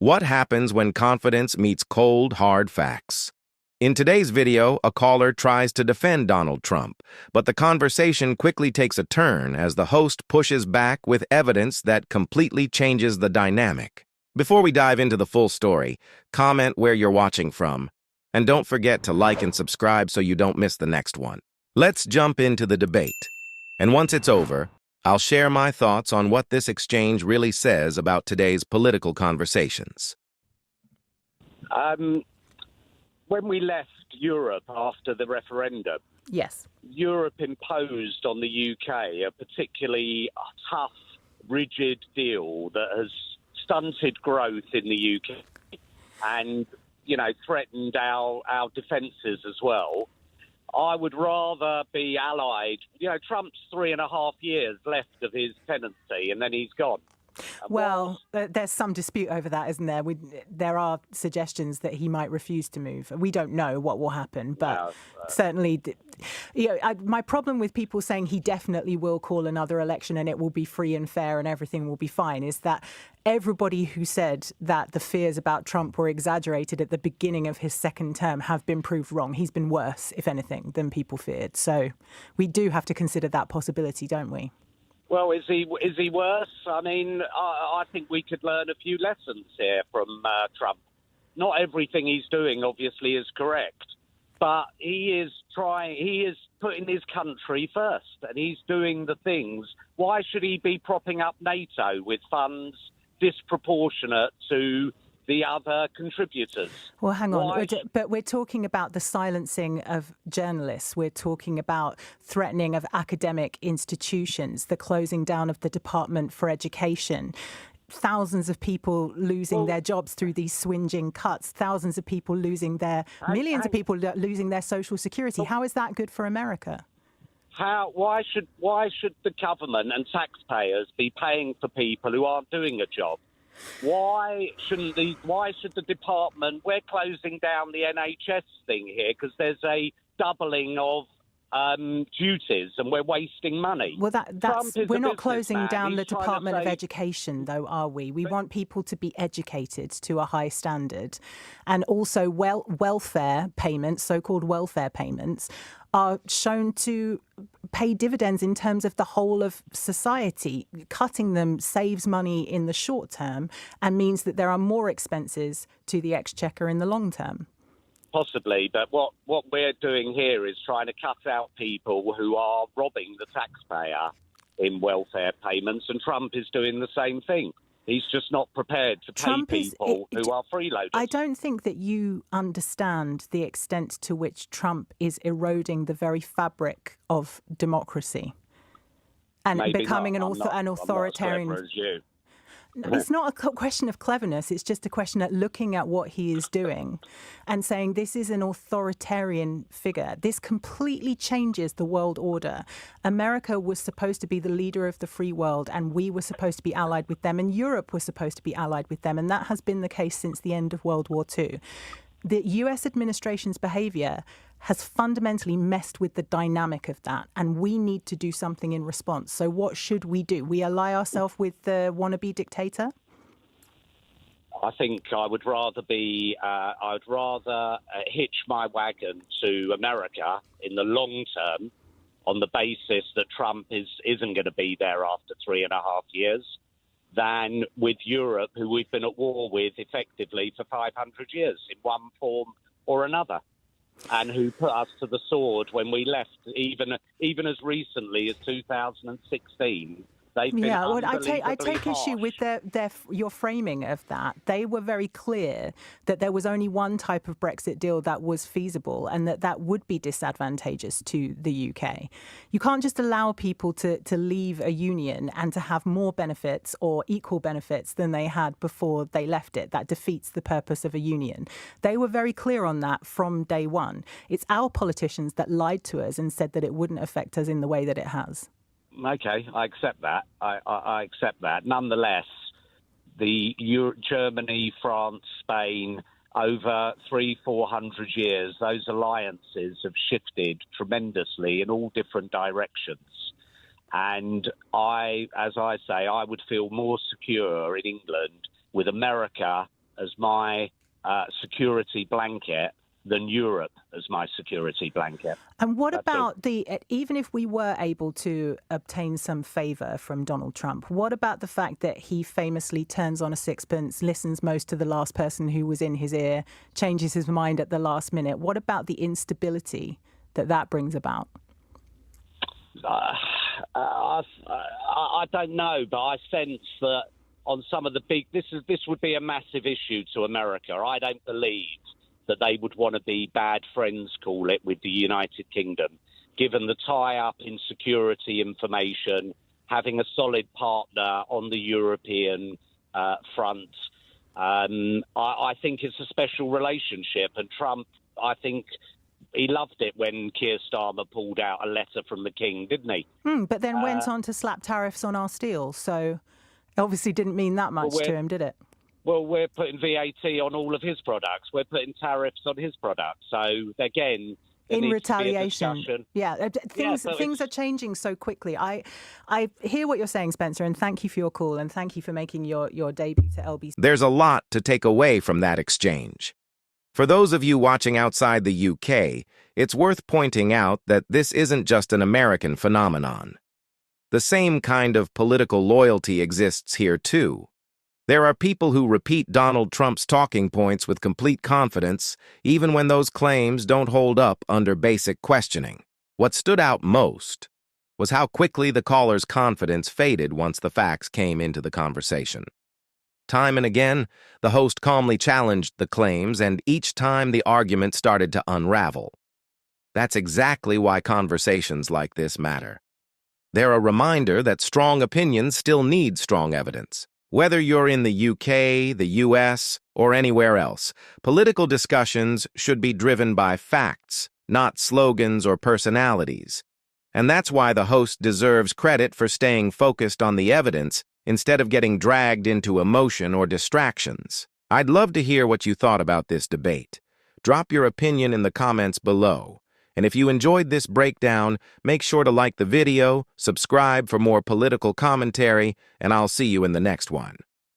What happens when confidence meets cold, hard facts? In today's video, a caller tries to defend Donald Trump, but the conversation quickly takes a turn as the host pushes back with evidence that completely changes the dynamic. Before we dive into the full story, comment where you're watching from, and don't forget to like and subscribe so you don't miss the next one. Let's jump into the debate. And once it's over, I'll share my thoughts on what this exchange really says about today's political conversations. When we left Europe after the referendum, yes, Europe imposed on the UK a particularly tough, rigid deal that has stunted growth in the UK and, threatened our defences as well. I would rather be allied. Trump's 3.5 years left of his tenancy, and then he's gone. Well, there's some dispute over that, isn't there? There are suggestions that he might refuse to move. We don't know what will happen, but certainly, my problem with people saying he definitely will call another election and it will be free and fair and everything will be fine is that everybody who said that the fears about Trump were exaggerated at the beginning of his second term have been proved wrong. He's been worse, if anything, than people feared. So we do have to consider that possibility, don't we? Well, is he worse? I mean, I think we could learn a few lessons here from Trump. Not everything he's doing, obviously, is correct, but he is putting his country first, and he's doing the things. Why should he be propping up NATO with funds disproportionate to the other contributors? Well, hang on. But we're talking about the silencing of journalists. We're talking about threatening of academic institutions, the closing down of the Department for Education, thousands of people losing their jobs through these swinging cuts, thousands of people losing millions of people losing their social security. How is that good for America? Why should the government and taxpayers be paying for people who aren't doing a job? Why should the department? We're closing down the NHS thing here because there's a doubling of duties and we're wasting money. Well, we're not closing down the Department of Education, though, are we? We want people to be educated to a high standard. And also welfare payments, so-called welfare payments, are shown to pay dividends in terms of the whole of society. Cutting them saves money in the short term and means that there are more expenses to the exchequer in the long term. Possibly, but what we're doing here is trying to cut out people who are robbing the taxpayer in welfare payments, and Trump is doing the same thing. He's just not prepared to pay people who are freeloaders. I don't think that you understand the extent to which Trump is eroding the very fabric of democracy and becoming an authoritarian. I'm not as clever as you. It's not a question of cleverness. It's just a question of looking at what he is doing and saying this is an authoritarian figure. This completely changes the world order. America was supposed to be the leader of the free world, and we were supposed to be allied with them, and Europe was supposed to be allied with them. And that has been the case since the end of World War II. The US administration's behavior has fundamentally messed with the dynamic of that, and we need to do something in response. So what should we do? We ally ourselves with the wannabe dictator? I think I would rather hitch my wagon to America in the long term on the basis that Trump isn't going to be there after 3.5 years than with Europe, who we've been at war with effectively for 500 years in one form or another, and who put us to the sword when we left, even as recently as 2016. I take issue with your framing of that. They were very clear that there was only one type of Brexit deal that was feasible and that would be disadvantageous to the UK. You can't just allow people to leave a union and to have more benefits or equal benefits than they had before they left it. That defeats the purpose of a union. They were very clear on that from day one. It's our politicians that lied to us and said that it wouldn't affect us in the way that it has. Okay, I accept that. I accept that. Nonetheless, Germany, France, Spain, over 300-400 years, those alliances have shifted tremendously in all different directions. And I would feel more secure in England with America as my security blanket than Europe as my security blanket. And what about even if we were able to obtain some favor from Donald Trump, what about the fact that he famously turns on a sixpence, listens most to the last person who was in his ear, changes his mind at the last minute? What about the instability that brings about? I don't know, but I sense that on some of the this would be a massive issue to America. I don't believe that they would want to be bad friends, call it, with the United Kingdom, given the tie-up in security information, having a solid partner on the European front. I think it's a special relationship, and Trump, I think he loved it when Keir Starmer pulled out a letter from the King, didn't he? But then went on to slap tariffs on our steel, so it obviously didn't mean that much to him, did it? Well, we're putting VAT on all of his products. We're putting tariffs on his products. So, again, in retaliation. Things are changing so quickly. I hear what you're saying, Spencer, and thank you for your call, and thank you for making your debut to LBC. There's a lot to take away from that exchange. For those of you watching outside the UK, it's worth pointing out that this isn't just an American phenomenon. The same kind of political loyalty exists here, too. There are people who repeat Donald Trump's talking points with complete confidence, even when those claims don't hold up under basic questioning. What stood out most was how quickly the caller's confidence faded once the facts came into the conversation. Time and again, the host calmly challenged the claims, and each time the argument started to unravel. That's exactly why conversations like this matter. They're a reminder that strong opinions still need strong evidence. Whether you're in the UK, the US, or anywhere else, political discussions should be driven by facts, not slogans or personalities. And that's why the host deserves credit for staying focused on the evidence instead of getting dragged into emotion or distractions. I'd love to hear what you thought about this debate. Drop your opinion in the comments below. And if you enjoyed this breakdown, make sure to like the video, subscribe for more political commentary, and I'll see you in the next one.